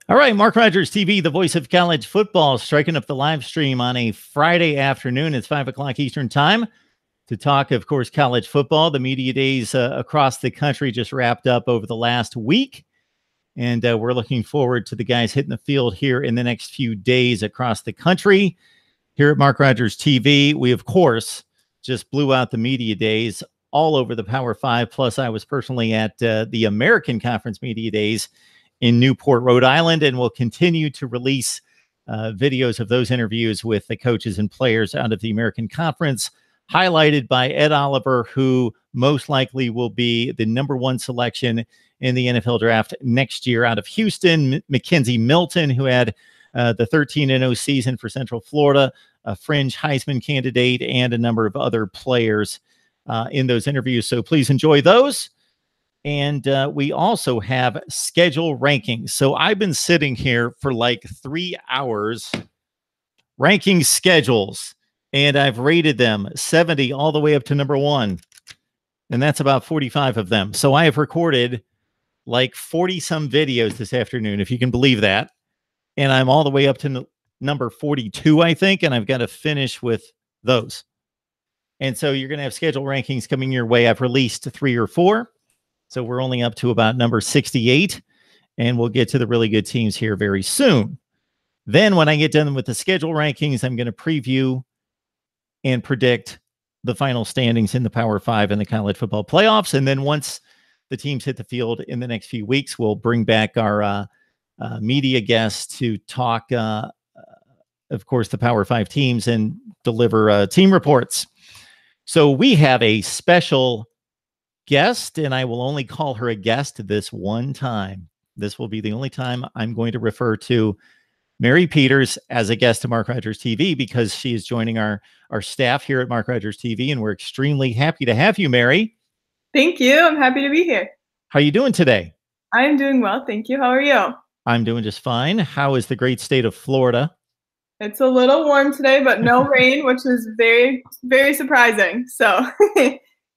All right, Mark Rogers TV, the voice of college football, striking up the live stream on a Friday afternoon. It's 5 o'clock Eastern time to talk, of course, college football. The media days across the country just wrapped up over the last week, and we're looking forward to the guys hitting the field here in the next few days across the country. Here at Mark Rogers TV, we, of course, just blew out the media days all over the Power Five. Plus, I was personally at the American Conference Media Days in Newport, Rhode Island, and we'll continue to release videos of those interviews with the coaches and players out of the American Conference, highlighted by Ed Oliver, who most likely will be the #1 selection in the NFL draft next year out of Houston. Mackenzie Milton, who had the 13-0 season for Central Florida, a fringe Heisman candidate, and a number of other players in those interviews. So please enjoy those. And we also have schedule rankings. So I've been sitting here for like 3 hours ranking schedules, and I've rated them 70 all the way up to #1. And that's about 45 of them. So I have recorded like 40 some videos this afternoon, if you can believe that. And I'm all the way up to number 42, I think. And I've got to finish with those. And so you're going to have schedule rankings coming your way. I've released 3 or 4. So we're only up to about number 68, and we'll get to the really good teams here very soon. Then when I get done with the schedule rankings, I'm going to preview and predict the final standings in the Power Five and the college football playoffs. And then once the teams hit the field in the next few weeks, we'll bring back our media guests to talk, of course, the Power Five teams and deliver team reports. So we have a special guest, and I will only call her a guest this one time. This will be the only time I'm going to refer to Mary Peters as a guest to Mark Rogers TV, because she is joining our staff here at Mark Rogers TV, and we're extremely happy to have you, Mary. Thank you. I'm happy to be here. How are you doing today? I am doing well, thank you. How are you? I'm doing just fine. How is the great state of Florida? It's a little warm today, but no rain, which is very, very surprising. So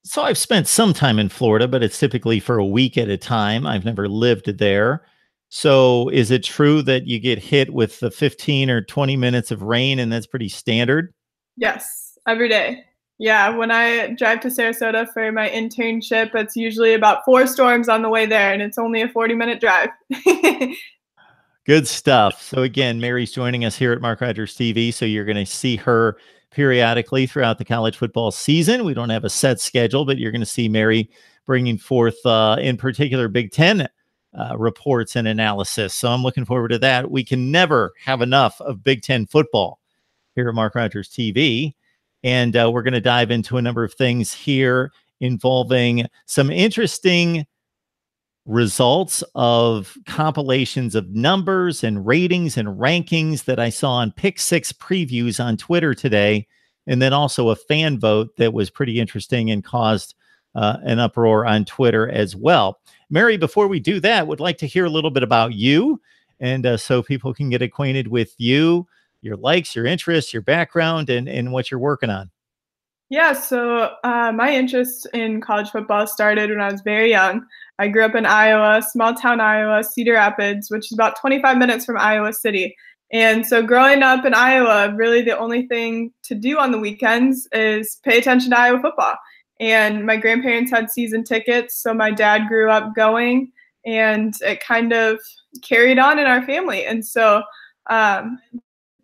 So I've spent some time in Florida, but it's typically for a week at a time. I've never lived there. So is it true that you get hit with the 15 or 20 minutes of rain, and that's pretty standard? Yes, every day. Yeah, when I drive to Sarasota for my internship, it's usually about 4 storms on the way there, and it's only a 40-minute drive. Good stuff. So again, Mary's joining us here at Mark Rogers TV. So you're going to see her periodically throughout the college football season. We don't have a set schedule, but you're going to see Mary bringing forth, in particular, Big Ten reports and analysis. So I'm looking forward to that. We can never have enough of Big Ten football here at Mark Rogers TV. And we're going to dive into a number of things here involving some interesting results of compilations of numbers and ratings and rankings that I saw on Pick Six previews on Twitter today, and then also a fan vote that was pretty interesting and caused an uproar on Twitter as well. Mary, before we do that, would like to hear a little bit about you, and so people can get acquainted with you, your likes, your interests, your background, and what you're working on. Yeah, so my interest in college football started when I was very young. I grew up in Iowa, small town Iowa, Cedar Rapids, which is about 25 minutes from Iowa City. And so growing up in Iowa, really the only thing to do on the weekends is pay attention to Iowa football. And my grandparents had season tickets, so my dad grew up going, and it kind of carried on in our family. And so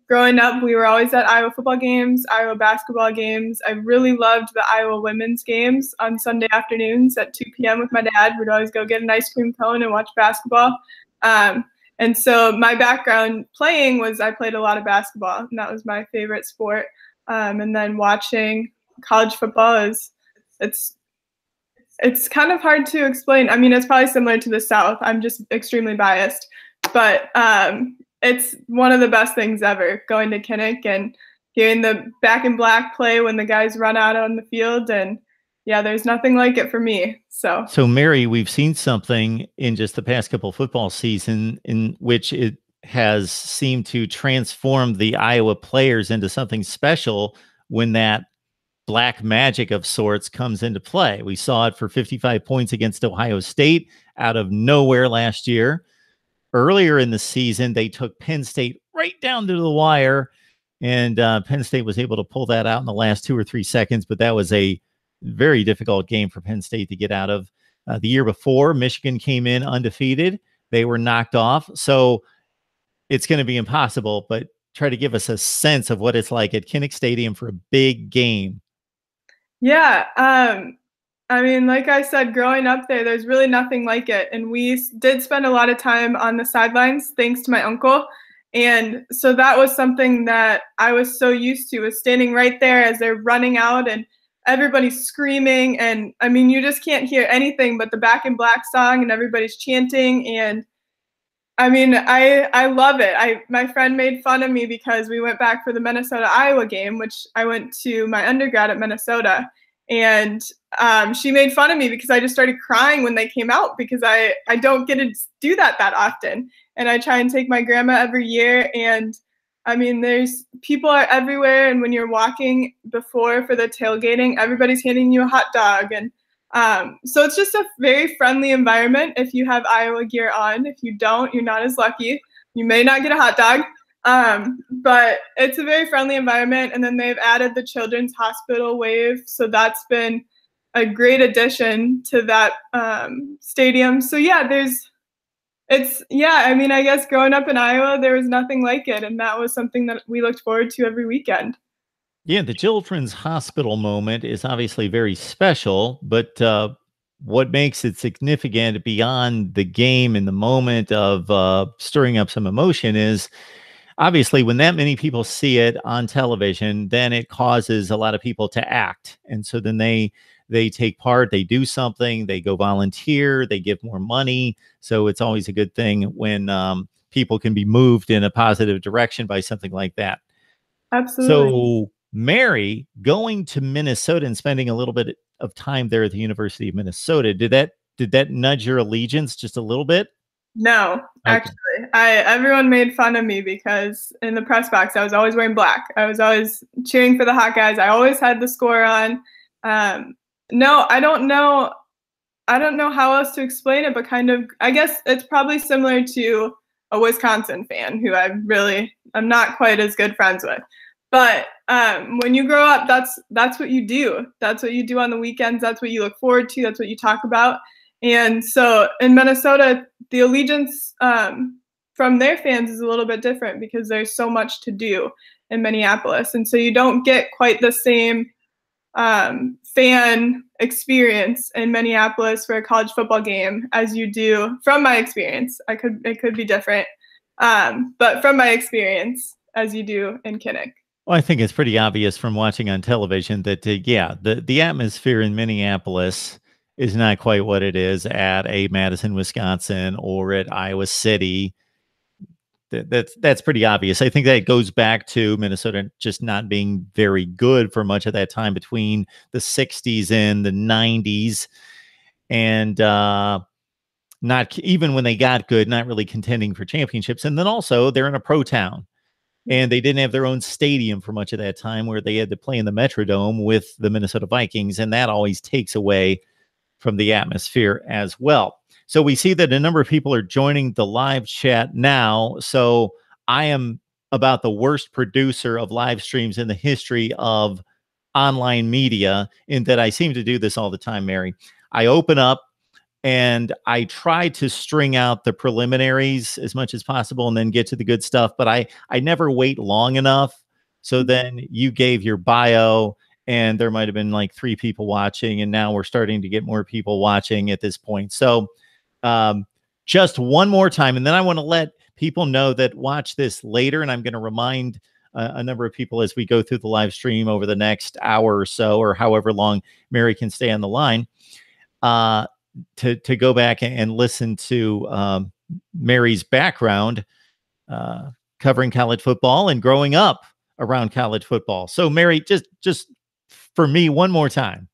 growing up, we were always at Iowa football games, Iowa basketball games. I really loved the Iowa women's games on Sunday afternoons at 2 p.m. with my dad. We'd always go get an ice cream cone and watch basketball. And so my background playing was I played a lot of basketball, and that was my favorite sport. And then watching college football it's kind of hard to explain. I mean, it's probably similar to the South. I'm just extremely biased. But it's one of the best things ever, going to Kinnick and hearing the back and black play when the guys run out on the field. And yeah, there's nothing like it for me. So Mary, we've seen something in just the past couple of football season in which it has seemed to transform the Iowa players into something special when that black magic of sorts comes into play. We saw it for 55 points against Ohio State out of nowhere last year. earlier in the season, they took Penn State right down to the wire, and Penn State was able to pull that out in the last 2 or 3 seconds, but that was a very difficult game for Penn State to get out of. The year before, Michigan came in undefeated. They were knocked off. So it's going to be impossible, but try to give us a sense of what it's like at Kinnick Stadium for a big game. Yeah, I mean, like I said, growing up there, there's really nothing like it. And we did spend a lot of time on the sidelines, thanks to my uncle. And so that was something that I was so used to, was standing right there as they're running out and everybody's screaming. And I mean, you just can't hear anything but the Back in Black song and everybody's chanting. And I mean, I love it. My friend made fun of me because we went back for the Minnesota-Iowa game, which I went to my undergrad at Minnesota. And she made fun of me because I just started crying when they came out, because I don't get to do that often. And I try and take my grandma every year. And I mean, there's people are everywhere. And when you're walking before for the tailgating, everybody's handing you a hot dog. And so it's just a very friendly environment if you have Iowa gear on. If you don't, you're not as lucky. You may not get a hot dog. But it's a very friendly environment. And then they've added the Children's Hospital wave. So that's been a great addition to that stadium. So yeah, I mean, I guess growing up in Iowa, there was nothing like it. And that was something that we looked forward to every weekend. Yeah, the Children's Hospital moment is obviously very special, but what makes it significant beyond the game and the moment of stirring up some emotion is obviously when that many people see it on television, then it causes a lot of people to act. And so then they take part, they do something, they go volunteer, they give more money. So it's always a good thing when people can be moved in a positive direction by something like that. Absolutely. So Mary, going to Minnesota and spending a little bit of time there at the University of Minnesota, did that nudge your allegiance just a little bit? No, actually, everyone made fun of me because in the press box, I was always wearing black. I was always cheering for the Hawkeyes. I always had the score on. No, I don't know how else to explain it, but kind of, I guess it's probably similar to a Wisconsin fan who I'm not quite as good friends with. But when you grow up, that's what you do. That's what you do on the weekends. That's what you look forward to. That's what you talk about. And so in Minnesota, the allegiance from their fans is a little bit different because there's so much to do in Minneapolis. And so you don't get quite the same fan experience in Minneapolis for a college football game as you do, from my experience. It could be different, but from my experience, as you do in Kinnick. Well, I think it's pretty obvious from watching on television that, the atmosphere in Minneapolis is not quite what it is at a Madison, Wisconsin, or at Iowa City. That's pretty obvious. I think that goes back to Minnesota just not being very good for much of that time between the 60s and the 90s. And not even when they got good, not really contending for championships. And then also they're in a pro town. And they didn't have their own stadium for much of that time, where they had to play in the Metrodome with the Minnesota Vikings. And that always takes away from the atmosphere as well. So we see that a number of people are joining the live chat now. So I am about the worst producer of live streams in the history of online media, in that I seem to do this all the time, Mary. I open up and I try to string out the preliminaries as much as possible and then get to the good stuff. But I never wait long enough. So then you gave your bio, and there might have been like 3 people watching, and now we're starting to get more people watching at this point. So just one more time, and then I want to let people know that watch this later, and I'm going to remind a number of people as we go through the live stream over the next hour or so, or however long Mary can stay on the line, to go back and listen to Mary's background covering college football and growing up around college football. So Mary, just for me, one more time.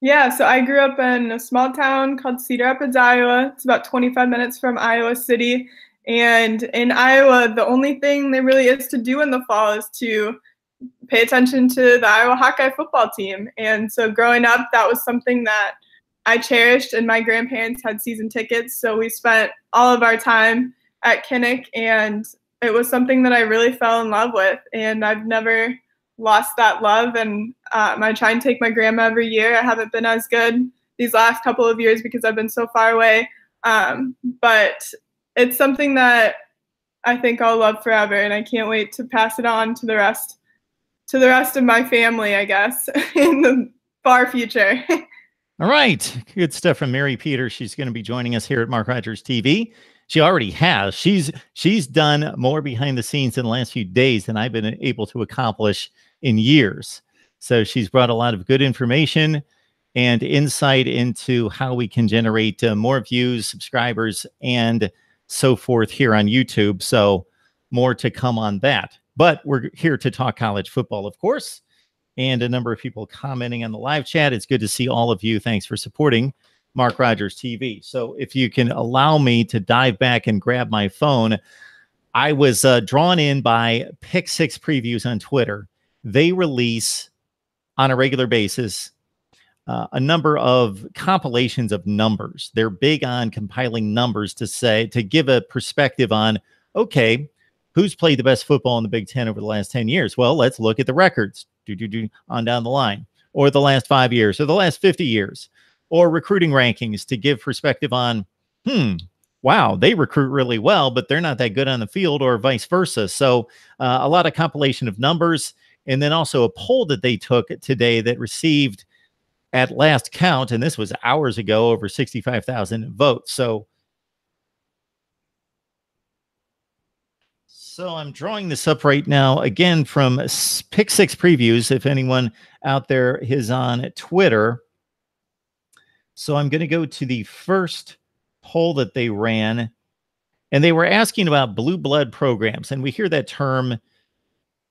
Yeah, so I grew up in a small town called Cedar Rapids, Iowa. It's about 25 minutes from Iowa City. And in Iowa, the only thing there really is to do in the fall is to pay attention to the Iowa Hawkeye football team. And so growing up, that was something that I cherished, and my grandparents had season tickets. So we spent all of our time at Kinnick, and it was something that I really fell in love with, and I've never lost that love. And I try and take my grandma every year. I haven't been as good these last couple of years because I've been so far away, but it's something that I think I'll love forever, and I can't wait to pass it on to the rest of my family, I guess, in the far future. All right. Good stuff from Mary Peter. She's going to be joining us here at Mark Rogers TV. She already has. She's done more behind the scenes in the last few days than I've been able to accomplish in years. So she's brought a lot of good information and insight into how we can generate more views, subscribers, and so forth here on YouTube. So more to come on that. But we're here to talk college football, of course. And a number of people commenting on the live chat. It's good to see all of you. Thanks for supporting Mark Rogers TV. So if you can allow me to dive back and grab my phone, I was drawn in by Pick Six Previews on Twitter. They release on a regular basis a number of compilations of numbers. They're big on compiling numbers to give a perspective on, okay, who's played the best football in the Big Ten over the last 10 years? Well, let's look at the records on down the line, or the last 5 years, or the last 50 years, or recruiting rankings to give perspective on, wow, they recruit really well, but they're not that good on the field, or vice versa. So a lot of compilation of numbers, and then also a poll that they took today that received, at last count, and this was hours ago, over 65,000 votes. So I'm drawing this up right now, again, from Pick Six Previews, if anyone out there is on Twitter. So I'm going to go to the first poll that they ran, and they were asking about blue blood programs. And we hear that term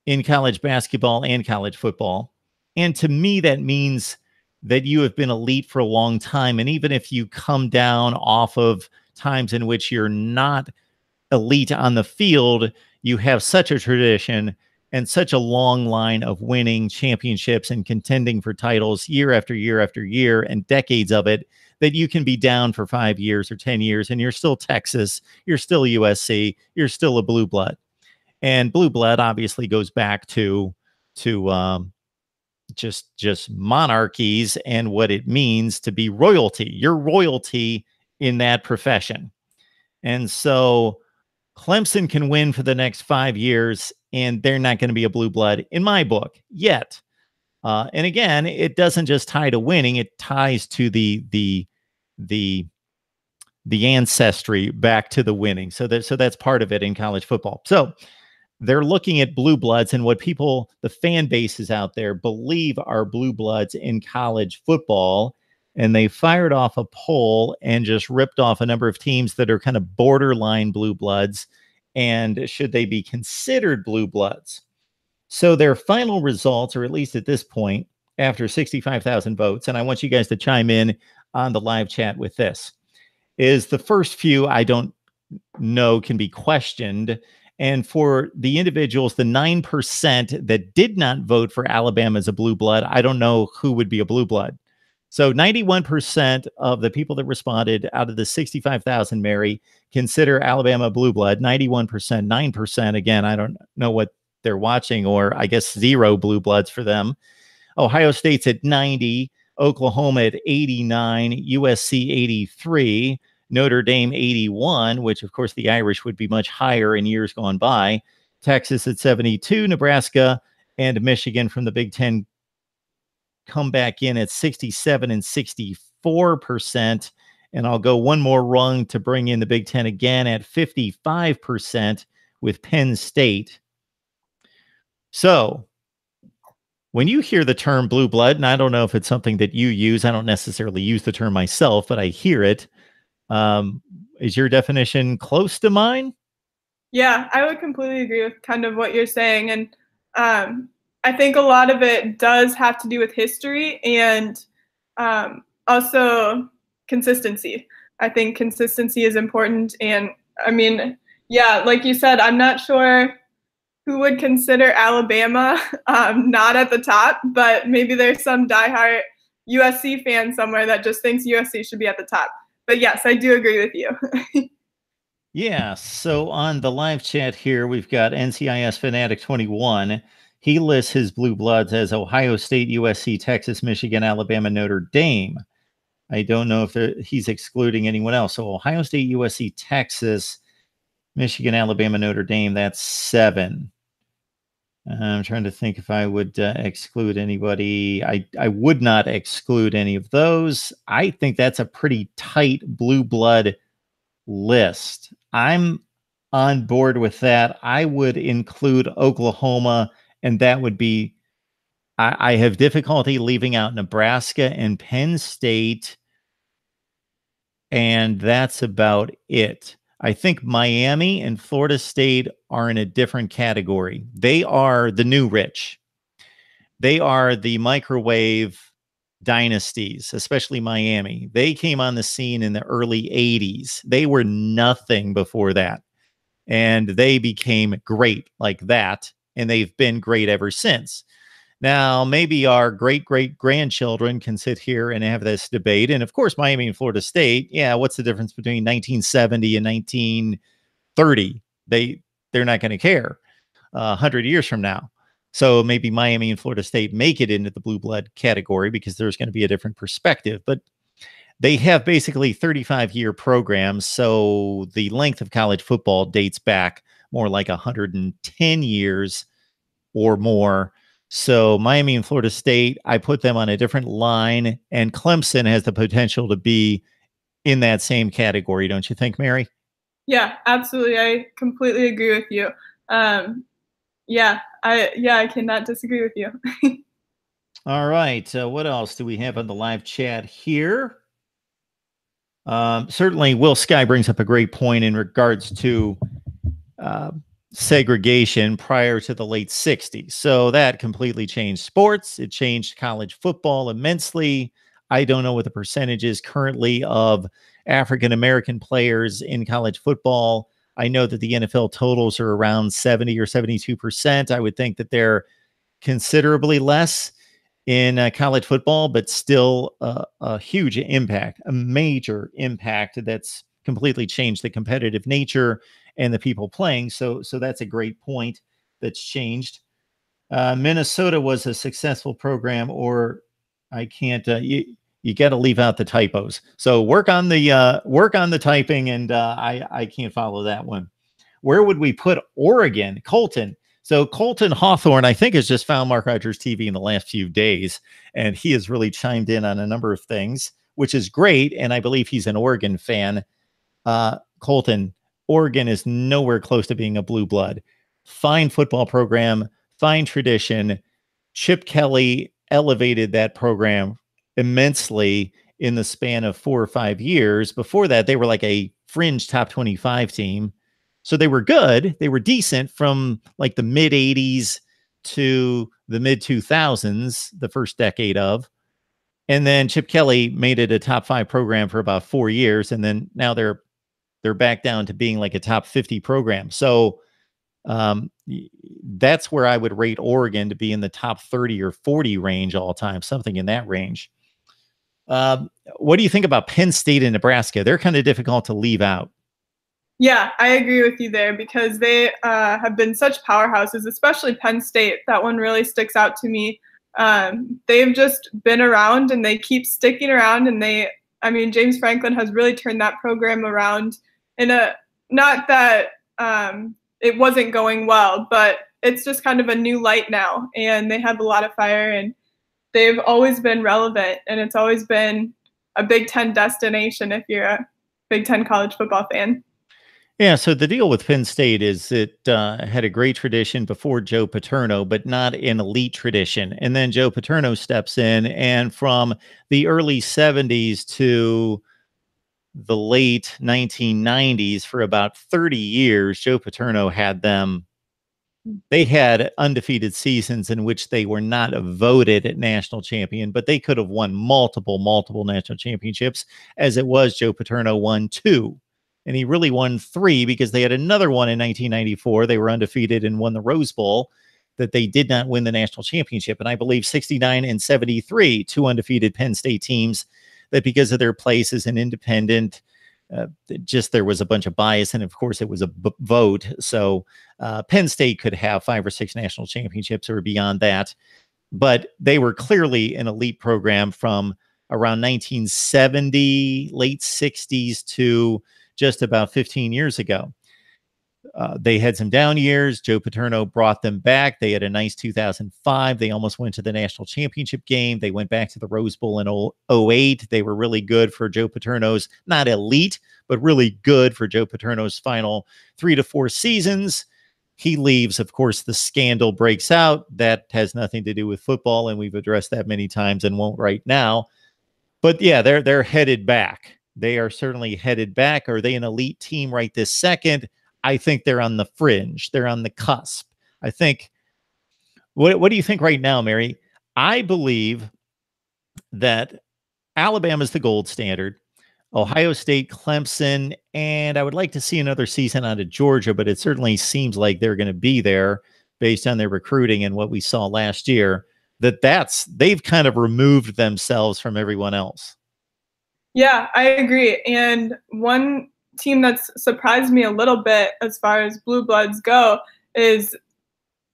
in college basketball and college football. And to me, that means that you have been elite for a long time. And even if you come down off of times in which you're not elite on the field, you have such a tradition and such a long line of winning championships and contending for titles year after year after year, and decades of it, that you can be down for 5 years or 10 years and you're still Texas, you're still USC, you're still a blue blood. And blue blood obviously goes back to just monarchies and what it means to be royalty. You're royalty in that profession. And so Clemson can win for the next 5 years, and they're not going to be a blue blood in my book yet. And again, it doesn't just tie to winning; it ties to the ancestry back to the winning. So that's part of it in college football. So they're looking at blue bloods and what people, the fan bases out there, believe are blue bloods in college football. And they fired off a poll and just ripped off a number of teams that are kind of borderline blue bloods, and should they be considered blue bloods. So their final results, or at least at this point, after 65,000 votes, and I want you guys to chime in on the live chat with this, is the first few I don't know can be questioned. And for the individuals, the 9% that did not vote for Alabama as a blue blood, I don't know who would be a blue blood. So 91% of the people that responded out of the 65,000, Mary, consider Alabama blue blood. 91%, 9%. Again, I don't know what they're watching, or I guess 0 blue bloods for them. Ohio State's at 90, Oklahoma at 89, USC 83, Notre Dame 81, which of course the Irish would be much higher in years gone by. Texas at 72, Nebraska and Michigan from the Big Ten come back in at 67 and 64%. And I'll go one more rung to bring in the Big Ten again at 55% with Penn State. So when you hear the term blue blood, and I don't know if it's something that you use, I don't necessarily use the term myself, but I hear it. Is your definition close to mine? Yeah, I would completely agree with kind of what you're saying. And I think a lot of it does have to do with history and also consistency. I think consistency is important. And I mean, yeah, like you said, I'm not sure who would consider Alabama not at the top, but maybe there's some diehard USC fan somewhere that just thinks USC should be at the top. But yes, I do agree with you. Yeah. So on the live chat here, we've got NCIS Fanatic 21. He lists his blue bloods as Ohio State, USC, Texas, Michigan, Alabama, Notre Dame. I don't know if he's excluding anyone else. So Ohio State, USC, Texas, Michigan, Alabama, Notre Dame. That's 7. I'm trying to think if I would exclude anybody. I would not exclude any of those. I think that's a pretty tight blue blood list. I'm on board with that. I would include Oklahoma, and that would be, I have difficulty leaving out Nebraska and Penn State, and that's about it. I think Miami and Florida State are in a different category. They are the new rich. They are the microwave dynasties, especially Miami. They came on the scene in the early 80s. They were nothing before that. And they became great like that. And they've been great ever since. Now, maybe our great great grandchildren can sit here and have this debate. And of course, Miami and Florida State, yeah, what's the difference between 1970 and 1930? They're not going to care 100 years from now. So maybe Miami and Florida State make it into the blue blood category because there's going to be a different perspective. But they have basically 35-year programs. So the length of college football dates back more like 110 years or more. So Miami and Florida State, I put them on a different line, and Clemson has the potential to be in that same category. Don't you think, Mary? Yeah, absolutely. I completely agree with you. I cannot disagree with you. All right. What else do we have on the live chat here? Certainly, Will Sky brings up a great point in regards to segregation prior to the late 60s. So that completely changed sports. It changed college football immensely. I don't know what the percentage is currently of African-American players in college football. I know that the NFL totals are around 70 or 72%. I would think that they're considerably less in college football, but still a huge impact, a major impact that's completely changed the competitive nature and the people playing. So that's a great point that's changed. Minnesota was a successful program, or I can't. You got to leave out the typos. So work on the typing, and I can't follow that one. Where would we put Oregon? Colton. So Colton Hawthorne, I think, has just found Mark Rogers TV in the last few days, and he has really chimed in on a number of things, which is great. And I believe he's an Oregon fan. Colton, Oregon is nowhere close to being a blue blood. Fine football program, fine tradition. Chip Kelly elevated that program immensely in the span of 4 or 5 years. Before that, they were like a fringe top 25 team. So they were good. They were decent from like the mid 80s to the mid 2000s, the first decade of. And then Chip Kelly made it a top 5 program for about 4 years. And then now they're back down to being like a top 50 program. So that's where I would rate Oregon to be in the top 30 or 40 range all time, something in that range. What do you think about Penn State and Nebraska? They're kind of difficult to leave out. Yeah, I agree with you there because they have been such powerhouses, especially Penn State. That one really sticks out to me. They've just been around and they keep sticking around, and James Franklin has really turned that program around not that it wasn't going well, but it's just kind of a new light now, and they have a lot of fire, and they've always been relevant, and it's always been a Big Ten destination if you're a Big Ten college football fan. Yeah, so the deal with Penn State is it had a great tradition before Joe Paterno, but not an elite tradition. And then Joe Paterno steps in, and from the early 70s to the late 1990s, for about 30 years, Joe Paterno had them. They had undefeated seasons in which they were not voted at national champion, but they could have won multiple national championships. As it was, Joe Paterno won 2. And he really won 3 because they had another one in 1994. They were undefeated and won the Rose Bowl, that they did not win the national championship. And I believe 69 and 73, 2 undefeated Penn State teams that, because of their place as an independent just there was a bunch of bias, and of course it was a vote. So Penn State could have 5 or 6 national championships or beyond that, but they were clearly an elite program from around 1970, late 60s to just about 15 years ago. They had some down years. Joe Paterno brought them back. They had a nice 2005. They almost went to the national championship game. They went back to the Rose Bowl in 08. They were really good for Joe Paterno's, not elite, but really good for Joe Paterno's final 3 to 4 seasons. He leaves. Of course, the scandal breaks out. That has nothing to do with football, and we've addressed that many times and won't right now. But yeah, they're headed back. They are certainly headed back. Are they an elite team right this second? I think they're on the fringe. They're on the cusp. I think. What do you think right now, Mary? I believe that Alabama is the gold standard. Ohio State, Clemson, and I would like to see another season out of Georgia, but it certainly seems like they're going to be there based on their recruiting and what we saw last year. They've kind of removed themselves from everyone else. Yeah, I agree. And one team that's surprised me a little bit as far as blue bloods go is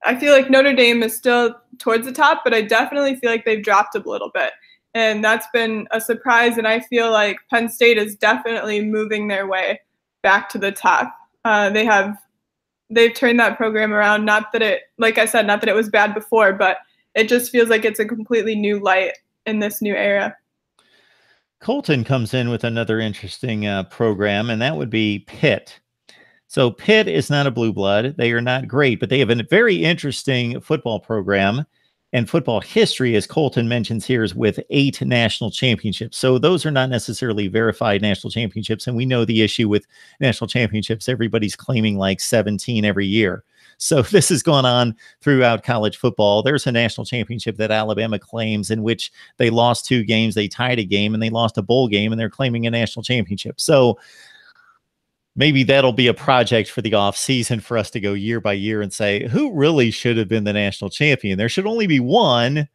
I feel like Notre Dame is still towards the top, but I definitely feel like they've dropped a little bit. And that's been a surprise. And I feel like Penn State is definitely moving their way back to the top. They've turned that program around. Not that it, like I said, not that it was bad before, but it just feels like it's a completely new light in this new era. Colton comes in with another interesting program, and that would be Pitt. So Pitt is not a blue blood. They are not great, but they have a very interesting football program and football history, as Colton mentions here, is with 8 national championships. So those are not necessarily verified national championships. And we know the issue with national championships. Everybody's claiming like 17 every year. So this has gone on throughout college football. There's a national championship that Alabama claims in which they lost 2 games, they tied a game, and they lost a bowl game, and they're claiming a national championship. So maybe that'll be a project for the off season for us to go year by year and say, who really should have been the national champion? There should only be one.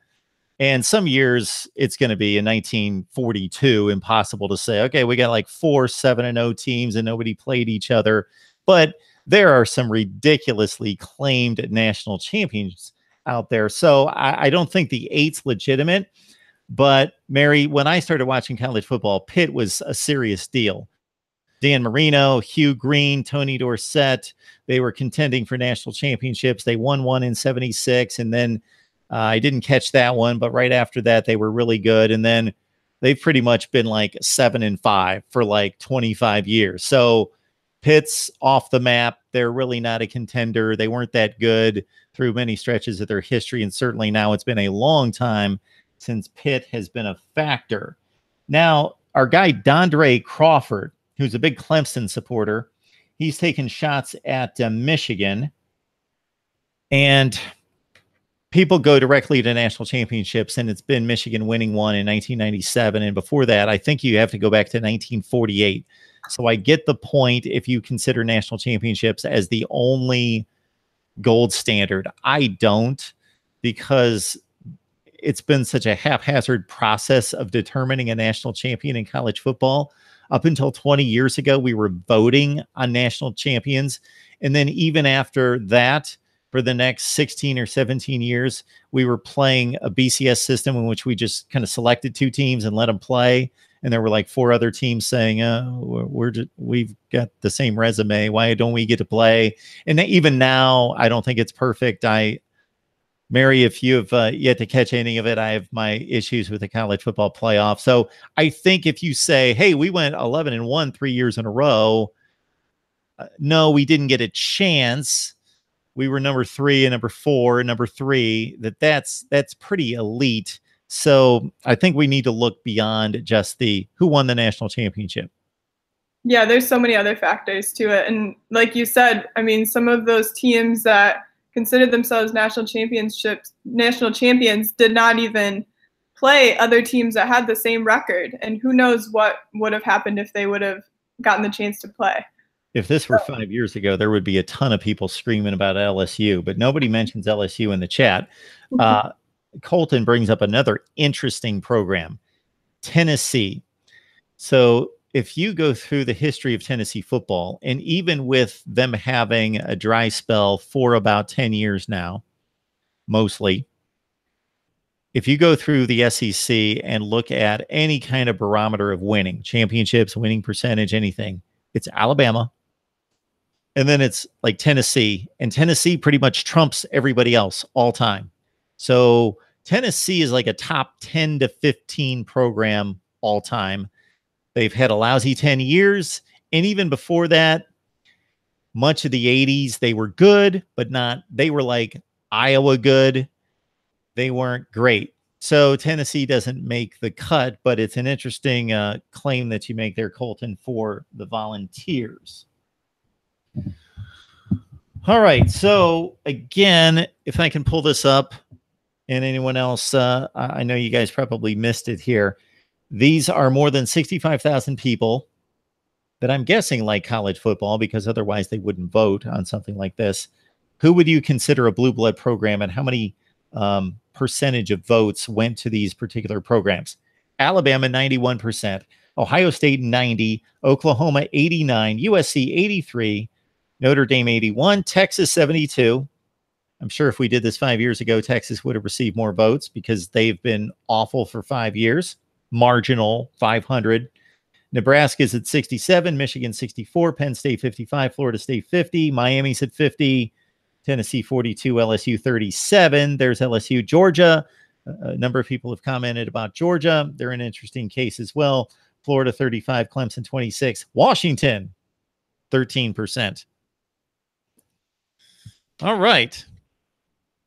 And some years it's going to be in 1942, impossible to say, okay, we got like 4 7-0 teams and nobody played each other. But there are some ridiculously claimed national champions out there. So I don't think the 8's legitimate. But Mary, when I started watching college football, Pitt was a serious deal. Dan Marino, Hugh Green, Tony Dorsett, they were contending for national championships. They won one in 76, and then I didn't catch that one, but right after that, they were really good. And then they've pretty much been like 7-5 for like 25 years. So Pitt's off the map. They're really not a contender. They weren't that good through many stretches of their history, and certainly now it's been a long time since Pitt has been a factor. Now, our guy Dondre Crawford, who's a big Clemson supporter, he's taken shots at Michigan. And people go directly to national championships, and it's been Michigan winning one in 1997. And before that, I think you have to go back to 1948. So I get the point if you consider national championships as the only gold standard. I don't, because it's been such a haphazard process of determining a national champion in college football. Up until 20 years ago, we were voting on national champions. And then even after that, for the next 16 or 17 years, we were playing a BCS system in which we just kind of selected 2 teams and let them play. And there were like 4 other teams saying, we've got the same resume. Why don't we get to play? And even now, I don't think it's perfect. Mary, if you have yet to catch any of it, I have my issues with the college football playoff. So I think if you say, hey, we went 11-1 3 years in a row, no, we didn't get a chance. We were number 3 and number 4 and number 3. That's pretty elite. So I think we need to look beyond just the who won the national championship. Yeah, there's so many other factors to it. And like you said, I mean, some of those teams that considered themselves national champions did not even play other teams that had the same record. And who knows what would have happened if they would have gotten the chance to play. If this were 5 years ago, there would be a ton of people screaming about LSU, but nobody mentions LSU in the chat. Colton brings up another interesting program, Tennessee. So if you go through the history of Tennessee football, and even with them having a dry spell for about 10 years now, mostly, if you go through the SEC and look at any kind of barometer of winning, championships, winning percentage, anything, it's Alabama. And then it's like Tennessee, and Tennessee pretty much trumps everybody else all time. So Tennessee is like a top 10 to 15 program all time. They've had a lousy 10 years. And even before that, much of the 80s, they were good, but not, they were like Iowa good. They weren't great. So Tennessee doesn't make the cut, but it's an interesting claim that you make there, Colton, for the Volunteers. All right. So again, if I can pull this up, and anyone else, I know you guys probably missed it here. These are more than 65,000 people that I'm guessing like college football, because otherwise they wouldn't vote on something like this. Who would you consider a blue blood program, and how many percentage of votes went to these particular programs? Alabama, 91%. Ohio State, 90. Oklahoma, 89. USC, 83. Notre Dame, 81. Texas, 72. I'm sure if we did this 5 years ago, Texas would have received more votes because they've been awful for 5 years. Marginal, 500. Nebraska's at 67. Michigan, 64. Penn State, 55. Florida State, 50. Miami's at 50. Tennessee, 42. LSU, 37. There's LSU. Georgia. A number of people have commented about Georgia. They're an interesting case as well. Florida, 35. Clemson, 26. Washington, 13%. All right.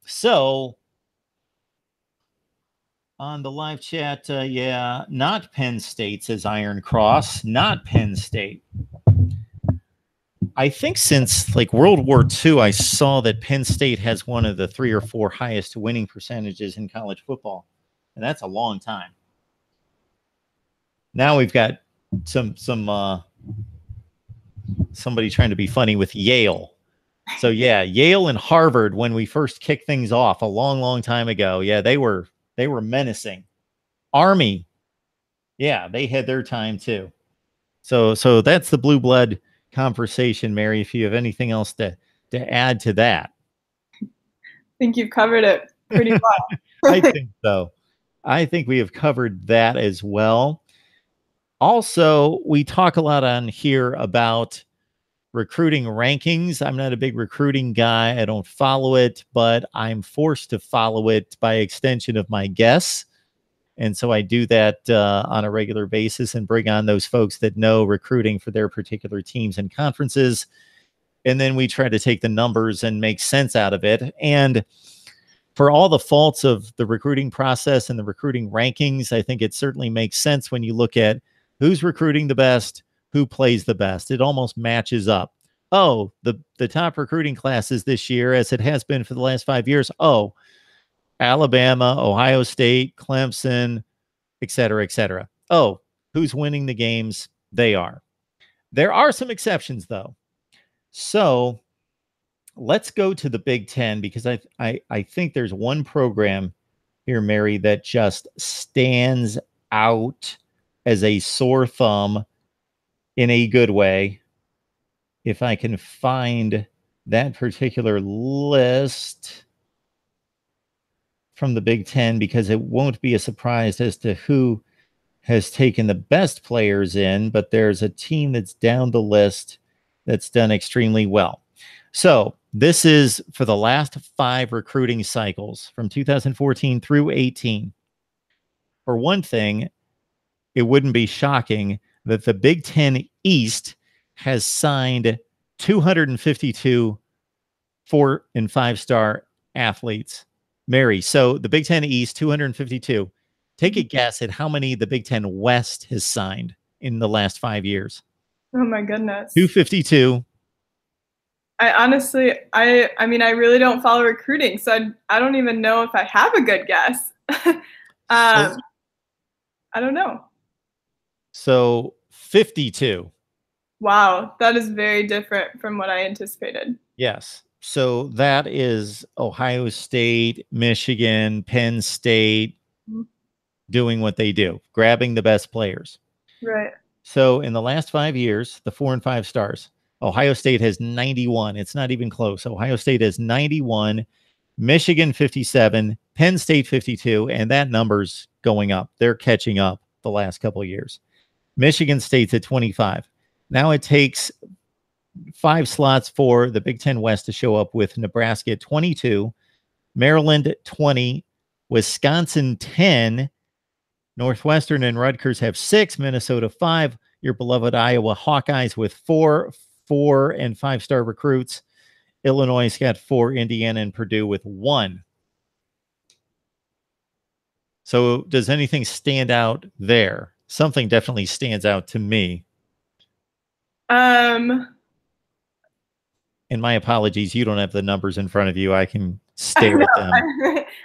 So on the live chat, yeah, not Penn State, says Iron Cross. Not Penn State. I think since like World War II, I saw that Penn State has one of the 3 or 4 highest winning percentages in college football. And that's a long time. Now we've got somebody trying to be funny with Yale. So yeah, Yale and Harvard, when we first kicked things off a long, long time ago, yeah, they were menacing. Army, yeah, they had their time too. So that's the blue blood conversation, Mary. If you have anything else to add to that, I think you've covered it pretty well. I think so. I think we have covered that as well. Also, we talk a lot on here about recruiting rankings. I'm not a big recruiting guy. I don't follow it, but I'm forced to follow it by extension of my guests. And so I do that on a regular basis and bring on those folks that know recruiting for their particular teams and conferences. And then we try to take the numbers and make sense out of it. And for all the faults of the recruiting process and the recruiting rankings, I think it certainly makes sense when you look at who's recruiting the best, who plays the best. It almost matches up. Oh, the top recruiting classes this year, as it has been for the last 5 years. Oh, Alabama, Ohio State, Clemson, et cetera, et cetera. Oh, who's winning the games? They are. There are some exceptions, though. So let's go to the Big Ten, because I think there's one program here, Mary, that just stands out as a sore thumb in a good way. If I can find that particular list from the Big Ten, because it won't be a surprise as to who has taken the best players in, but there's a team that's down the list that's done extremely well. So this is for the last 5 recruiting cycles from 2014 through 18. For one thing, it wouldn't be shocking that the Big Ten East has signed 252 4- and 5-star athletes. Mary, so the Big Ten East, 252. Take a guess at how many the Big Ten West has signed in the last 5 years. Oh my goodness. 252. I honestly, I mean, I really don't follow recruiting, so I don't even know if I have a good guess. I don't know. So 52. Wow, that is very different from what I anticipated. Yes. So that is Ohio State, Michigan, Penn State doing what they do, grabbing the best players. Right. So in the last 5 years, the 4 and 5 stars, Ohio State has 91. It's not even close. Ohio State has 91, Michigan 57, Penn State 52, and that number's going up. They're catching up the last couple of years. Michigan State's at 25. Now it takes 5 slots for the Big Ten West to show up with Nebraska at 22, Maryland 20, Wisconsin 10, Northwestern and Rutgers have 6, Minnesota 5, your beloved Iowa Hawkeyes with 4 and 5-star recruits. Illinois got 4, Indiana and Purdue with 1. So does anything stand out there? Something definitely stands out to me. And my apologies, you don't have the numbers in front of you. I can stare at them.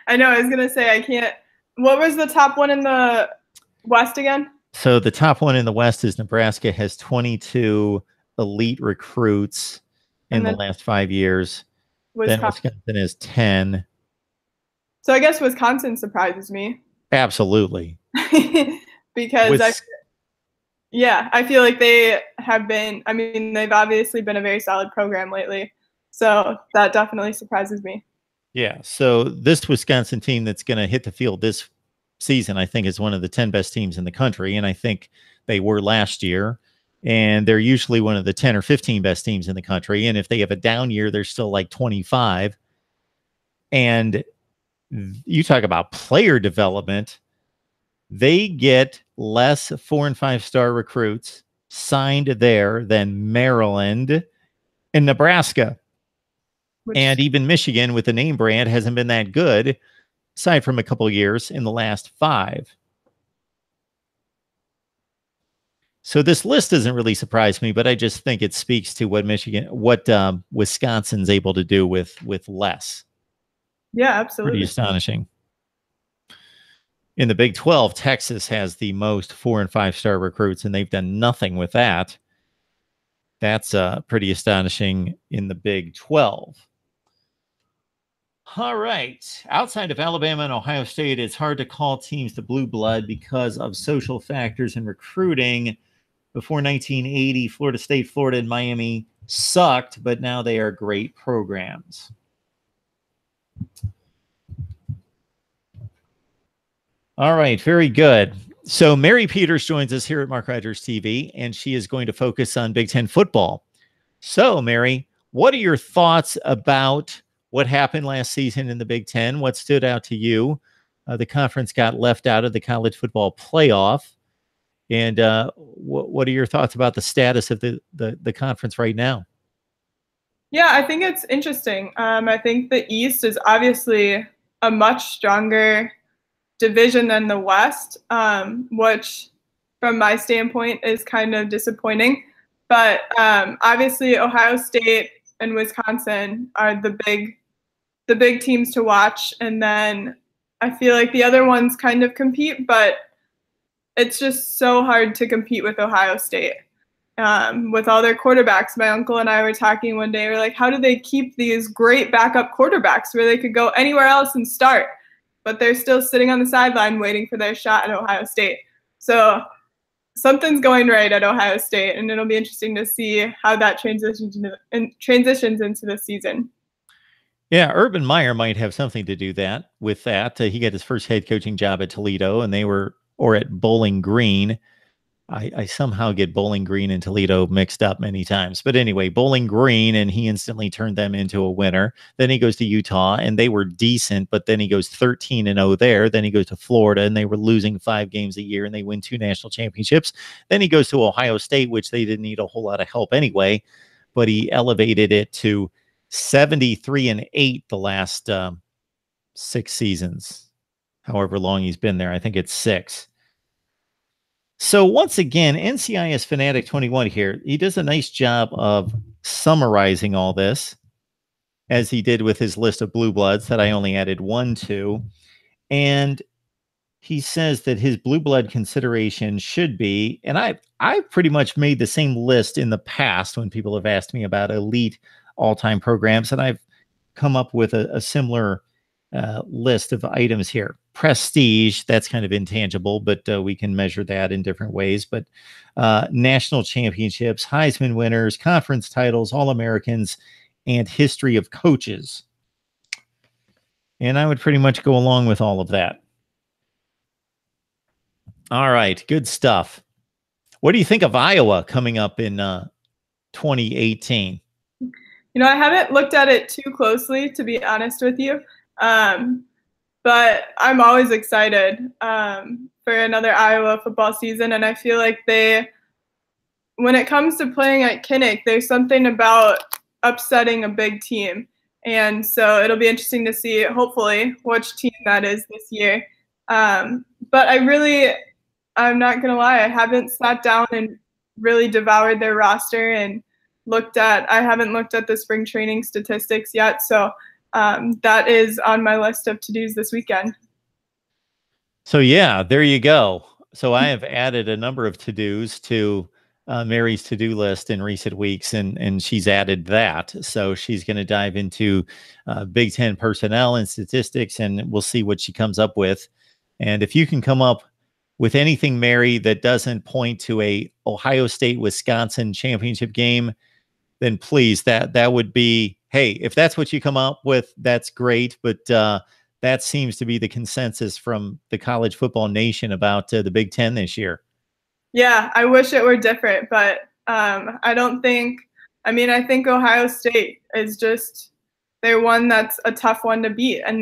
I know. I was going to say I can't. What was the top one in the West again? So the top one in the West is Nebraska, has 22 elite recruits in the last 5 years. Then Wisconsin is 10. So I guess Wisconsin surprises me. Absolutely. Because I feel like they have been, I mean, they've obviously been a very solid program lately. So that definitely surprises me. Yeah. So this Wisconsin team that's going to hit the field this season, I think, is one of the 10 best teams in the country. And I think they were last year. And they're usually one of the 10 or 15 best teams in the country. And if they have a down year, they're still like 25. And you talk about player development. They get less 4 and 5-star recruits signed there than Maryland and Nebraska. And even Michigan with the name brand hasn't been that good, aside from a couple of years in the last 5. So this list doesn't really surprise me, but I just think it speaks to what Wisconsin's able to do with less. Yeah, absolutely. Pretty astonishing. In the Big 12, Texas has the most 4 and 5-star recruits, and they've done nothing with that. That's pretty astonishing in the Big 12. All right. Outside of Alabama and Ohio State, it's hard to call teams the blue blood because of social factors and recruiting. Before 1980, Florida State, Florida, and Miami sucked, but now they are great programs. All right, very good. So Mary Peters joins us here at Mark Rogers TV, and she is going to focus on Big Ten football. So, Mary, what are your thoughts about what happened last season in the Big Ten? What stood out to you? The conference got left out of the college football playoff. And what are your thoughts about the status of the conference right now? Yeah, I think it's interesting. I think the East is obviously a much stronger division than the West, which from my standpoint is kind of disappointing. But obviously Ohio State and Wisconsin are the big teams to watch. And then I feel like the other ones kind of compete, but it's just so hard to compete with Ohio State. With all their quarterbacks, my uncle and I were talking one day, we're like, how do they keep these great backup quarterbacks where they could go anywhere else and start? But they're still sitting on the sideline waiting for their shot at Ohio State. So something's going right at Ohio State, and it'll be interesting to see how that transitions into the season. Yeah, Urban Meyer might have something to do with that. He got his first head coaching job at Toledo, and or at Bowling Green. I somehow get Bowling Green and Toledo mixed up many times. But anyway, Bowling Green, and he instantly turned them into a winner. Then he goes to Utah, and they were decent, but then he goes 13-0 there. Then he goes to Florida, and they were losing 5 games a year, and they win 2 national championships. Then he goes to Ohio State, which they didn't need a whole lot of help anyway, but he elevated it to 73-8 the last 6 seasons, however long he's been there. I think it's 6. So once again, NCIS Fanatic 21 here, he does a nice job of summarizing all this, as he did with his list of blue bloods that I only added 1 to. And he says that his blue blood consideration should be, and I've pretty much made the same list in the past when people have asked me about elite all-time programs, and I've come up with a similar list of items here. Prestige, that's kind of intangible, but we can measure that in different ways. But national championships, Heisman winners, conference titles, All-Americans, and history of coaches. And I would pretty much go along with all of that. All right, good stuff. What do you think of Iowa coming up in 2018? I haven't looked at it too closely, to be honest with you. But I'm always excited for another Iowa football season. And I feel like when it comes to playing at Kinnick, there's something about upsetting a big team. And so it'll be interesting to see, hopefully, which team that is this year. But I'm not going to lie, I haven't sat down and really devoured their roster and I haven't looked at the spring training statistics yet. So that is on my list of to-dos this weekend. So yeah, there you go. So I have added a number of to-dos to Mary's to-do list in recent weeks, and she's added that. So she's going to dive into Big Ten personnel and statistics, and we'll see what she comes up with. And if you can come up with anything, Mary, that doesn't point to a Ohio State-Wisconsin championship game, then please, that would be, hey, if that's what you come up with, that's great. But that seems to be the consensus from the college football nation about the Big Ten this year. Yeah, I wish it were different, but I think Ohio State is they're one that's a tough one to beat. And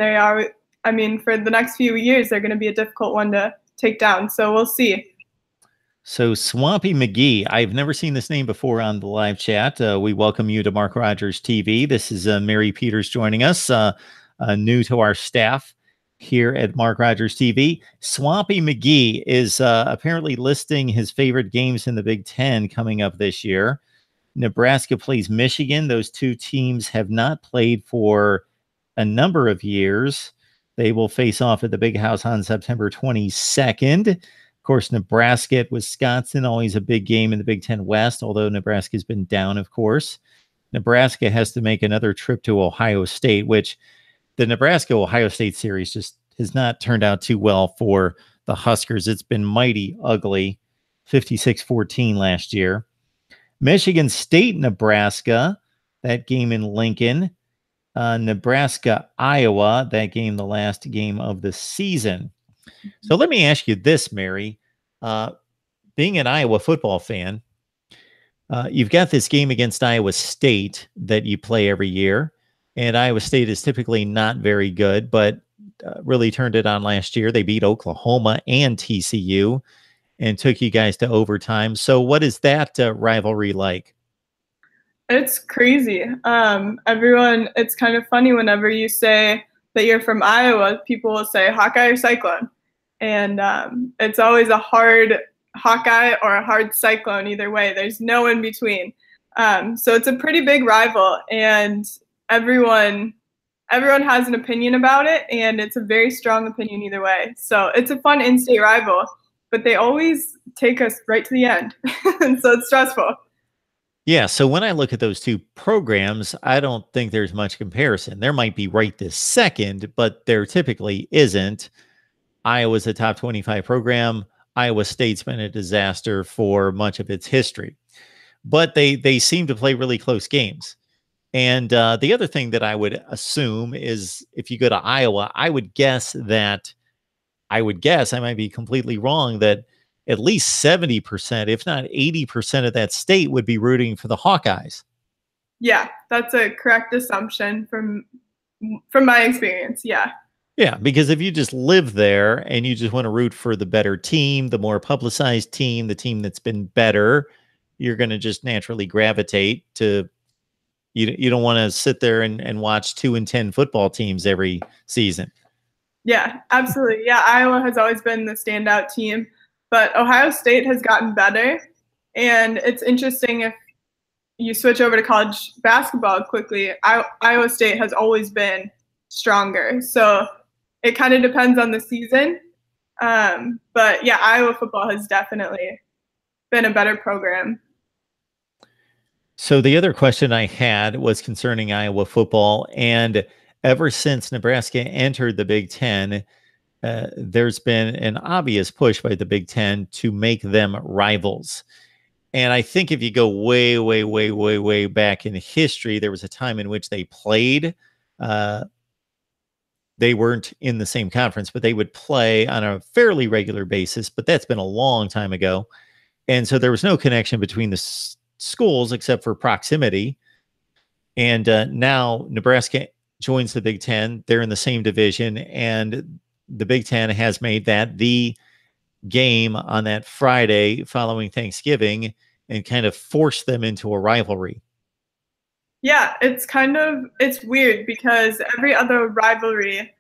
for the next few years, they're going to be a difficult one to take down. So we'll see. So Swampy McGee, I've never seen this name before on the live chat. We welcome you to Mark Rogers TV. This is Mary Peters joining us, new to our staff here at Mark Rogers TV. Swampy McGee is apparently listing his favorite games in the Big Ten coming up this year. Nebraska plays Michigan. Those two teams have not played for a number of years. They will face off at the Big House on September 22nd. Of course, Nebraska at Wisconsin, always a big game in the Big Ten West, although Nebraska's been down, of course. Nebraska has to make another trip to Ohio State, which the Nebraska-Ohio State series just has not turned out too well for the Huskers. It's been mighty ugly, 56-14 last year. Michigan State, Nebraska, that game in Lincoln. Nebraska, Iowa, that game, the last game of the season. So let me ask you this, Mary. Being an Iowa football fan, you've got this game against Iowa State that you play every year. And Iowa State is typically not very good, but really turned it on last year. They beat Oklahoma and TCU and took you guys to overtime. So what is that rivalry like? It's crazy. It's kind of funny whenever you say that you're from Iowa, people will say Hawkeye or Cyclone. And it's always a hard Hawkeye or a hard Cyclone either way. There's no in between. So it's a pretty big rival, and everyone has an opinion about it, and it's a very strong opinion either way. So it's a fun in-state rival, but they always take us right to the end. And so it's stressful. Yeah, so when I look at those two programs, I don't think there's much comparison. There might be right this second, but there typically isn't. Iowa's a top 25 program. Iowa State's been a disaster for much of its history. But they seem to play really close games. And the other thing that I would assume is if you go to Iowa, I would guess, I might be completely wrong, that at least 70%, if not 80% of that state would be rooting for the Hawkeyes. Yeah, that's a correct assumption from my experience. Yeah. Yeah, because if you just live there and you just want to root for the better team, the more publicized team, the team that's been better, you're going to just naturally gravitate to, you don't want to sit there and watch 2-10 football teams every season. Yeah, absolutely. Yeah, Iowa has always been the standout team, but Ohio State has gotten better. And it's interesting, if you switch over to college basketball quickly, Iowa State has always been stronger. So it kind of depends on the season. But yeah, Iowa football has definitely been a better program. So the other question I had was concerning Iowa football, and ever since Nebraska entered the Big Ten, there's been an obvious push by the Big Ten to make them rivals. And I think if you go way, way, way, way, way back in history, there was a time in which they played. They weren't in the same conference, but they would play on a fairly regular basis. But that's been a long time ago. And so there was no connection between the schools except for proximity. And now Nebraska joins the Big Ten. They're in the same division. And the Big Ten has made that the game on that Friday following Thanksgiving and kind of forced them into a rivalry. Yeah, it's weird because every other rivalry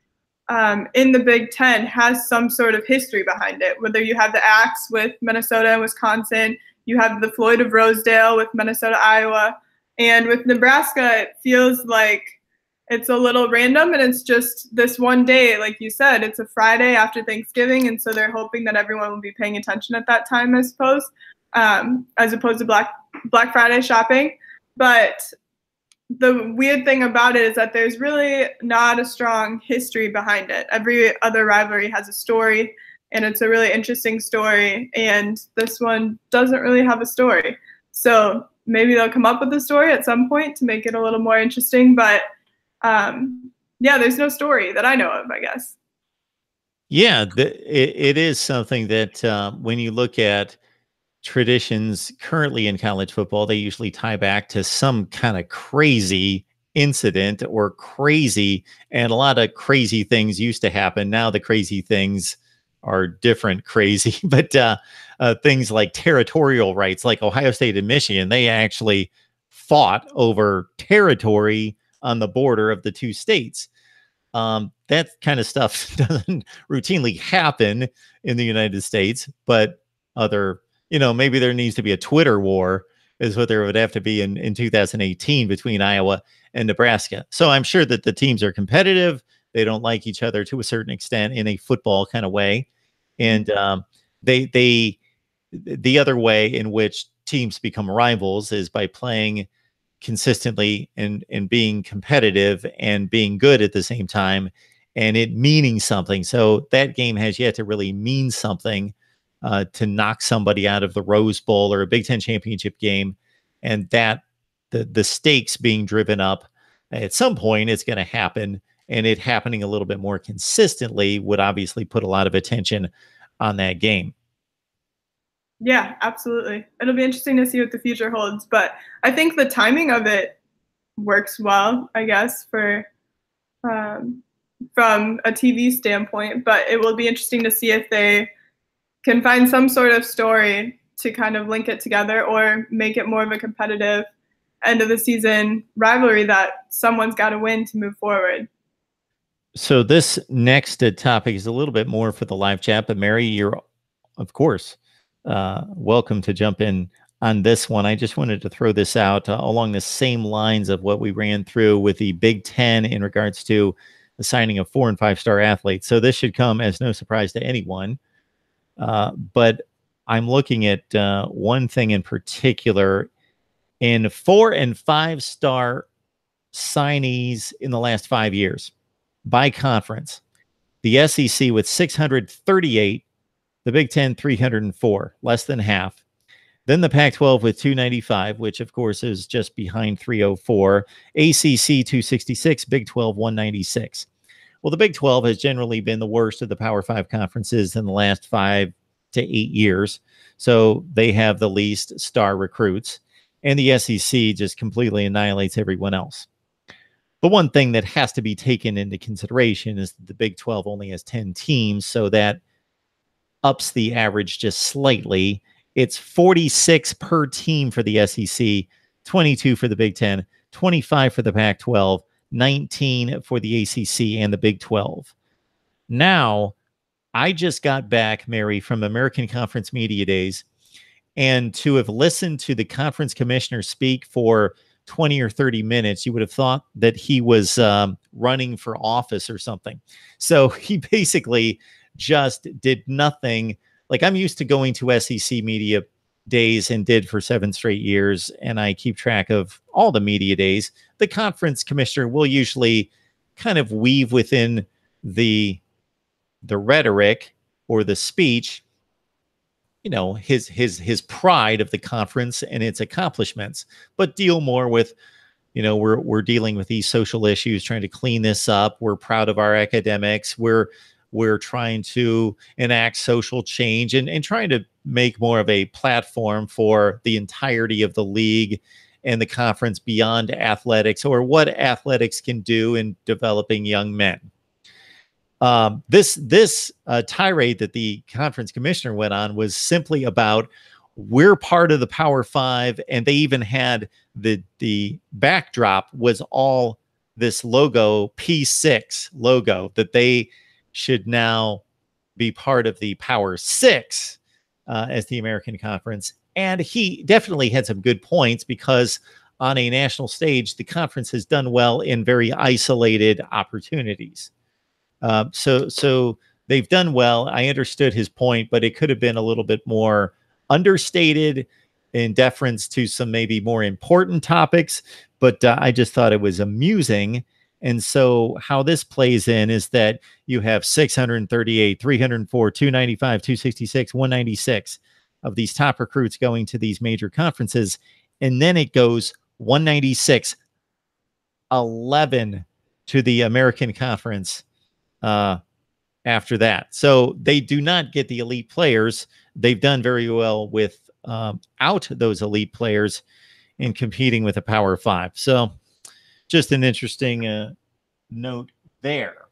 in the Big Ten has some sort of history behind it. Whether you have the Axe with Minnesota and Wisconsin, you have the Floyd of Rosedale with Minnesota, Iowa, and with Nebraska, it feels like it's a little random and it's just this one day, like you said, it's a Friday after Thanksgiving, and so they're hoping that everyone will be paying attention at that time, I suppose, as opposed to Black Friday shopping. But the weird thing about it is that there's really not a strong history behind it. Every other rivalry has a story, and it's a really interesting story, and this one doesn't really have a story. So maybe they'll come up with a story at some point to make it a little more interesting, but yeah, there's no story that I know of, I guess. Yeah, it is something that when you look at traditions currently in college football, they usually tie back to some kind of crazy incident or crazy, and a lot of crazy things used to happen. Now the crazy things are different crazy, but things like territorial rights, like Ohio State and Michigan, they actually fought over territory on the border of the two states. That kind of stuff doesn't routinely happen in the United States, but maybe there needs to be a Twitter war is what there would have to be in 2018 between Iowa and Nebraska. So I'm sure that the teams are competitive. They don't like each other to a certain extent in a football kind of way. And the other way in which teams become rivals is by playing consistently and being competitive and being good at the same time, and it meaning something. So that game has yet to really mean something to knock somebody out of the Rose Bowl or a Big Ten championship game, and that the stakes being driven up at some point it's going to happen, and it happening a little bit more consistently would obviously put a lot of attention on that game. Yeah, absolutely. It'll be interesting to see what the future holds, but I think the timing of it works well, I guess, for from a TV standpoint, but it will be interesting to see if they can find some sort of story to kind of link it together or make it more of a competitive end of the season rivalry that someone's got to win to move forward. So this next topic is a little bit more for the live chat, but Mary, you're, of course, welcome to jump in on this one. I just wanted to throw this out along the same lines of what we ran through with the Big Ten in regards to the signing of 4- and 5-star athletes. So this should come as no surprise to anyone. But I'm looking at one thing in particular in 4- and 5-star signees in the last 5 years by conference. The SEC with 638, the Big Ten 304, less than half. Then the Pac-12 with 295, which of course is just behind 304. ACC 266, Big 12 196. Well, the Big 12 has generally been the worst of the Power 5 conferences in the last 5 to 8 years. So they have the least star recruits, and the SEC just completely annihilates everyone else. The one thing that has to be taken into consideration is that the Big 12 only has 10 teams, so that ups the average just slightly. It's 46 per team for the SEC, 22 for the Big 10, 25 for the Pac-12, 19 for the ACC and the Big 12. Now, I just got back, Mary, from American Conference Media Days, and to have listened to the conference commissioner speak for 20 or 30 minutes, you would have thought that he was running for office or something. So he basically just did nothing. Like, I'm used to going to SEC media days and did for 7 straight years, and I keep track of all the media days. The conference commissioner will usually kind of weave within the rhetoric or the speech, his pride of the conference and its accomplishments, but deal more with, we're dealing with these social issues, trying to clean this up. We're proud of our academics. We're trying to enact social change and trying to make more of a platform for the entirety of the league and the conference beyond athletics, or what athletics can do in developing young men. This tirade that the conference commissioner went on was simply about, we're part of the Power Five, and they even had the backdrop was all this logo, P6 logo, that they should now be part of the Power Six as the American Conference. And he definitely had some good points, because on a national stage, the conference has done well in very isolated opportunities. So they've done well. I understood his point, but it could have been a little bit more understated in deference to some maybe more important topics. But I just thought it was amusing. And so how this plays in is that you have 638, 304, 295, 266, 196 of these top recruits going to these major conferences. And then it goes 196, 11 to the American Conference after that. So they do not get the elite players. They've done very well with out those elite players in competing with the Power Five. So just an interesting note there.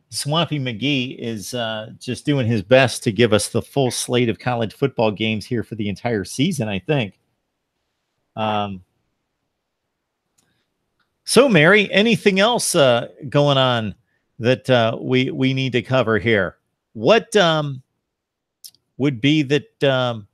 Swampy McGee is just doing his best to give us the full slate of college football games here for the entire season, I think. So, Mary, anything else going on that we need to cover here? What would be that,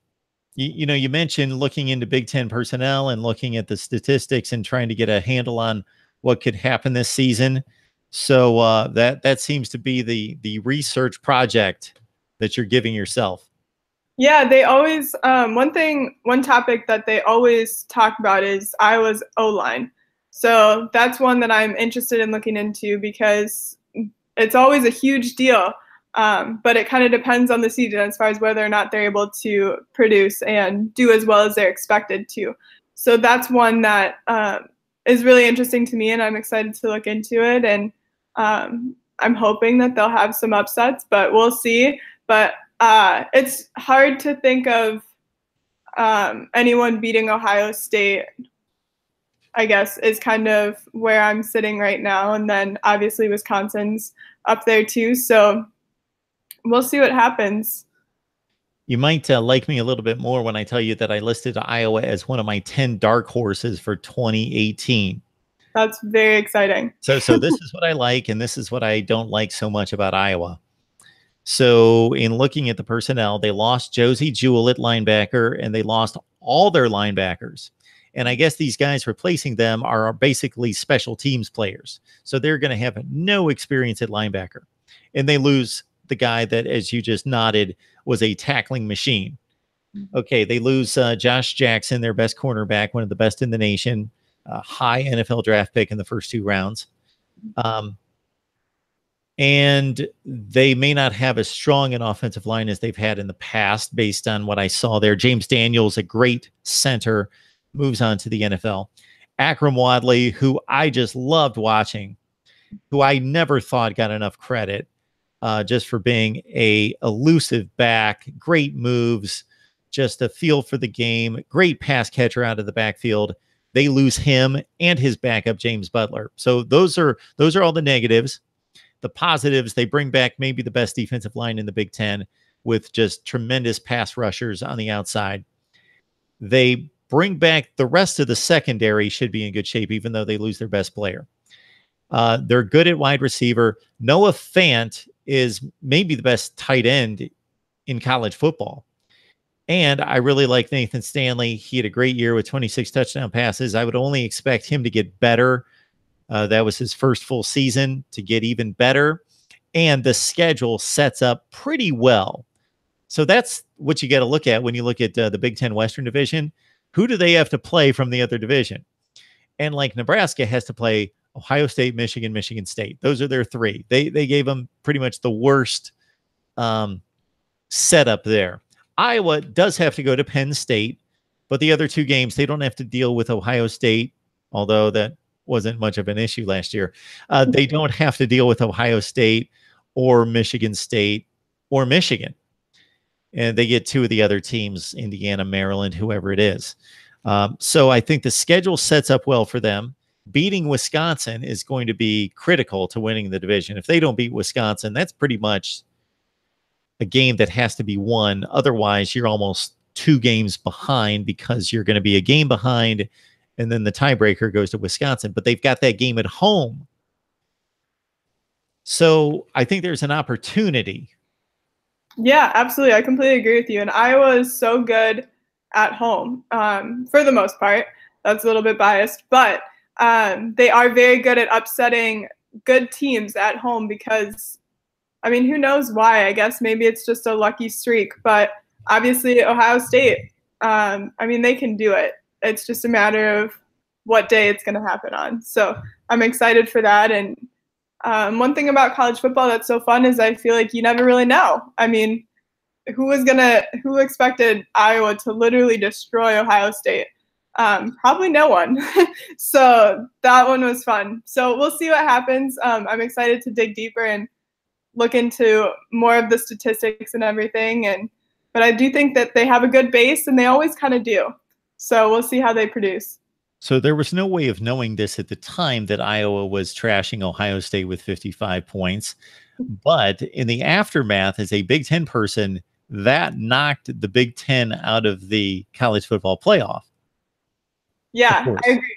you mentioned looking into Big Ten personnel and looking at the statistics and trying to get a handle on what could happen this season. So that seems to be the research project that you're giving yourself. Yeah, they always one topic that they always talk about is Iowa's O-line. So that's one that I'm interested in looking into, because it's always a huge deal. But it kind of depends on the season as far as whether or not they're able to produce and do as well as they're expected to. So that's one that is really interesting to me, and I'm excited to look into it. And I'm hoping that they'll have some upsets, but we'll see. But it's hard to think of anyone beating Ohio State, I guess, is kind of where I'm sitting right now. And then obviously Wisconsin's up there too. So we'll see what happens. You might like me a little bit more when I tell you that I listed Iowa as one of my 10 dark horses for 2018. That's very exciting. So this is what I like, and this is what I don't like so much about Iowa. So in looking at the personnel, they lost Josie Jewell at linebacker, and they lost all their linebackers. And I guess these guys replacing them are basically special teams players. So they're going to have no experience at linebacker. And they lose the guy that, as you just nodded, was a tackling machine. Okay, they lose Josh Jackson, their best cornerback, one of the best in the nation, a high NFL draft pick in the first 2 rounds. And they may not have as strong an offensive line as they've had in the past, based on what I saw there. James Daniels, a great center, moves on to the NFL. Akram Wadley, who I just loved watching, who I never thought got enough credit, just for being a elusive back, great moves, just a feel for the game, great pass catcher out of the backfield. They lose him and his backup, James Butler. So those are all the negatives. The positives, they bring back maybe the best defensive line in the Big Ten with just tremendous pass rushers on the outside. They bring back the rest of the secondary, should be in good shape, even though they lose their best player. They're good at wide receiver. Noah Fant is maybe the best tight end in college football. And I really like Nathan Stanley. He had a great year with 26 touchdown passes. I would only expect him to get better. That was his first full season, to get even better. And the schedule sets up pretty well. So that's what you got to look at when you look at the Big Ten Western Division. Who do they have to play from the other division? And like Nebraska has to play Ohio State, Michigan, Michigan State. Those are their three. They gave them pretty much the worst setup there. Iowa does have to go to Penn State, but the other two games, they don't have to deal with Ohio State, although that wasn't much of an issue last year. They don't have to deal with Ohio State or Michigan State or Michigan. And they get two of the other teams, Indiana, Maryland, whoever it is. So I think the schedule sets up well for them. Beating Wisconsin is going to be critical to winning the division. If they don't beat Wisconsin, that's pretty much a game that has to be won. Otherwise, you're almost 2 games behind because you're going to be a game behind, and then the tiebreaker goes to Wisconsin. But they've got that game at home. So I think there's an opportunity. Yeah, absolutely. I completely agree with you. And Iowa is so good at home for the most part. That's a little bit biased, but they are very good at upsetting good teams at home because, I mean, who knows why? I guess maybe it's just a lucky streak, but obviously Ohio State, I mean, they can do it. It's just a matter of what day it's going to happen on. So I'm excited for that. And one thing about college football that's so fun is I feel like you never really know. I mean, who expected Iowa to literally destroy Ohio State? Probably no one. So that one was fun. So we'll see what happens. I'm excited to dig deeper and look into more of the statistics and everything. But I do think that they have a good base, and they always kind of do. So we'll see how they produce. So there was no way of knowing this at the time that Iowa was trashing Ohio State with 55 points. But in the aftermath, as a Big Ten person, that knocked the Big Ten out of the college football playoff. Yeah, I agree.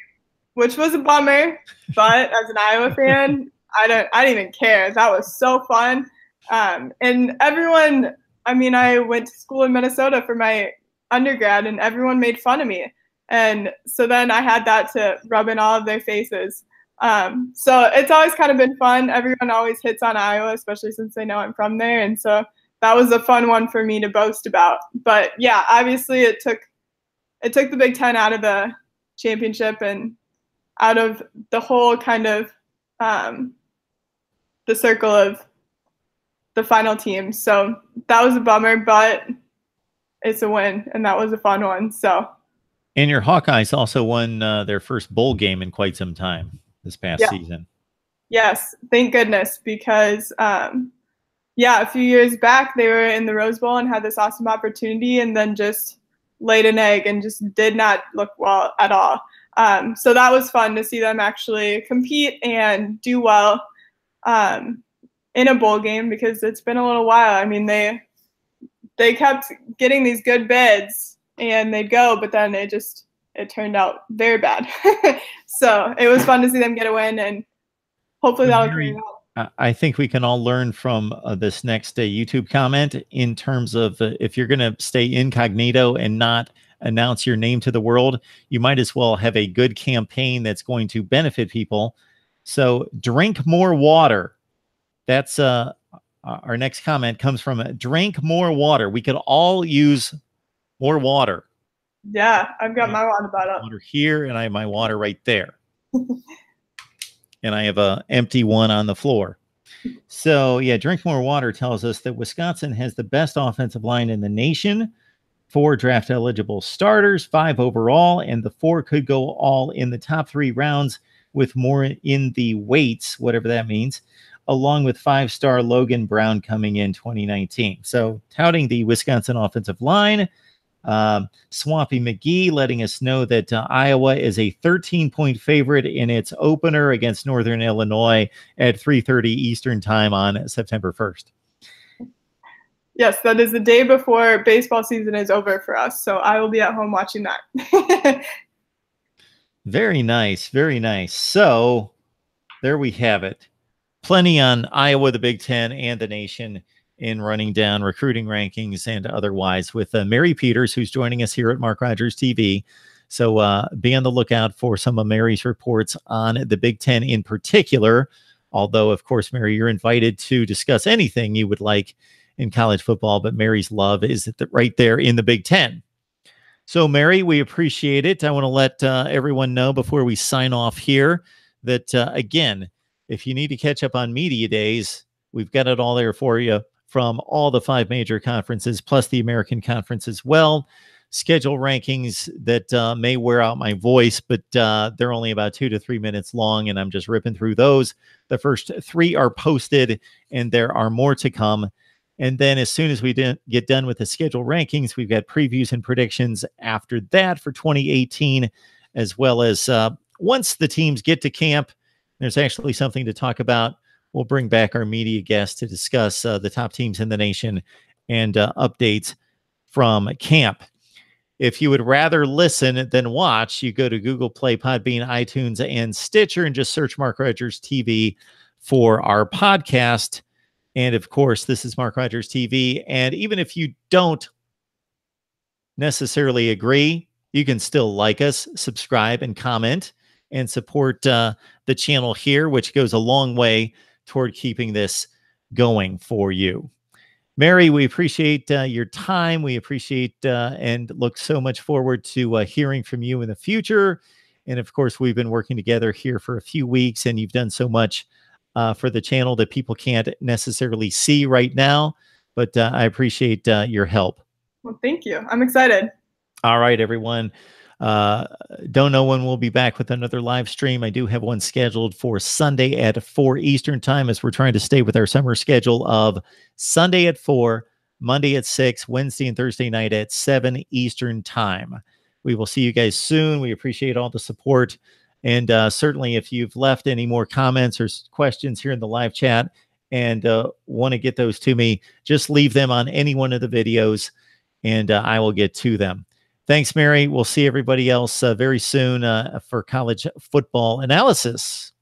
Which was a bummer, but as an Iowa fan, I didn't even care. That was so fun. And everyone, I mean, I went to school in Minnesota for my undergrad, and everyone made fun of me. And so then I had that to rub in all of their faces. So it's always kind of been fun. Everyone always hits on Iowa, especially since they know I'm from there. And so that was a fun one for me to boast about. But yeah, obviously it took the Big Ten out of the championship and out of the whole kind of the circle of the final team. So that was a bummer, but it's a win, and that was a fun one. So. And your Hawkeyes also won their first bowl game in quite some time this past season. Yes, thank goodness, because a few years back they were in the Rose Bowl and had this awesome opportunity, and then just laid an egg and just did not look well at all. So that was fun to see them actually compete and do well in a bowl game, because it's been a little while. I mean, they kept getting these good bids and they'd go, but then it turned out very bad. So it was fun to see them get a win, and hopefully that'll carry out. I think we can all learn from this next YouTube comment in terms of if you're going to stay incognito and not announce your name to the world, you might as well have a good campaign that's going to benefit people. So drink more water. That's our next comment comes from drink more water. We could all use more water. Yeah, I've got my water bottle. Water here, and I have my water right there. And I have an empty one on the floor. So, yeah, drink more water tells us that Wisconsin has the best offensive line in the nation. 4 draft-eligible starters, 5 overall, and the 4 could go all in the top 3 rounds with more in the weights, whatever that means, along with 5-star Logan Brown coming in 2019. So, touting the Wisconsin offensive line. Swampy McGee letting us know that Iowa is a 13-point favorite in its opener against Northern Illinois at 3:30 Eastern time on September 1st. Yes, that is the day before baseball season is over for us, so I will be at home watching that. Very nice, very nice. So there we have it. Plenty on Iowa, the Big Ten, and the nation in running down recruiting rankings and otherwise with Mary Peters, who's joining us here at Mark Rogers TV. So be on the lookout for some of Mary's reports on the Big Ten in particular. Although, of course, Mary, you're invited to discuss anything you would like in college football, but Mary's love is right there in the Big Ten. So, Mary, we appreciate it. I want to let everyone know before we sign off here that, again, if you need to catch up on media days, we've got it all there for you from all the 5 major conferences, plus the American Conference as well. Schedule rankings that may wear out my voice, but they're only about 2 to 3 minutes long, and I'm just ripping through those. The first 3 are posted, and there are more to come. And then as soon as we get done with the schedule rankings, we've got previews and predictions after that for 2018, as well as once the teams get to camp, there's actually something to talk about. We'll bring back our media guests to discuss the top teams in the nation and updates from camp. If you would rather listen than watch, you go to Google Play, Podbean, iTunes, and Stitcher, and just search Mark Rogers TV for our podcast. And of course, this is Mark Rogers TV. And even if you don't necessarily agree, you can still like us, subscribe, and comment, and support the channel here, which goes a long way toward keeping this going for you. Mary, we appreciate your time. We appreciate and look so much forward to hearing from you in the future. And of course, we've been working together here for a few weeks, and you've done so much for the channel that people can't necessarily see right now. But I appreciate your help. Well, thank you. I'm excited. All right, everyone. Don't know when we'll be back with another live stream. I do have one scheduled for Sunday at 4 Eastern time, as we're trying to stay with our summer schedule of Sunday at 4, Monday at 6, Wednesday and Thursday night at 7 Eastern time. We will see you guys soon. We appreciate all the support. And certainly if you've left any more comments or questions here in the live chat and want to get those to me, just leave them on any one of the videos and I will get to them. Thanks, Mary. We'll see everybody else very soon for college football analysis.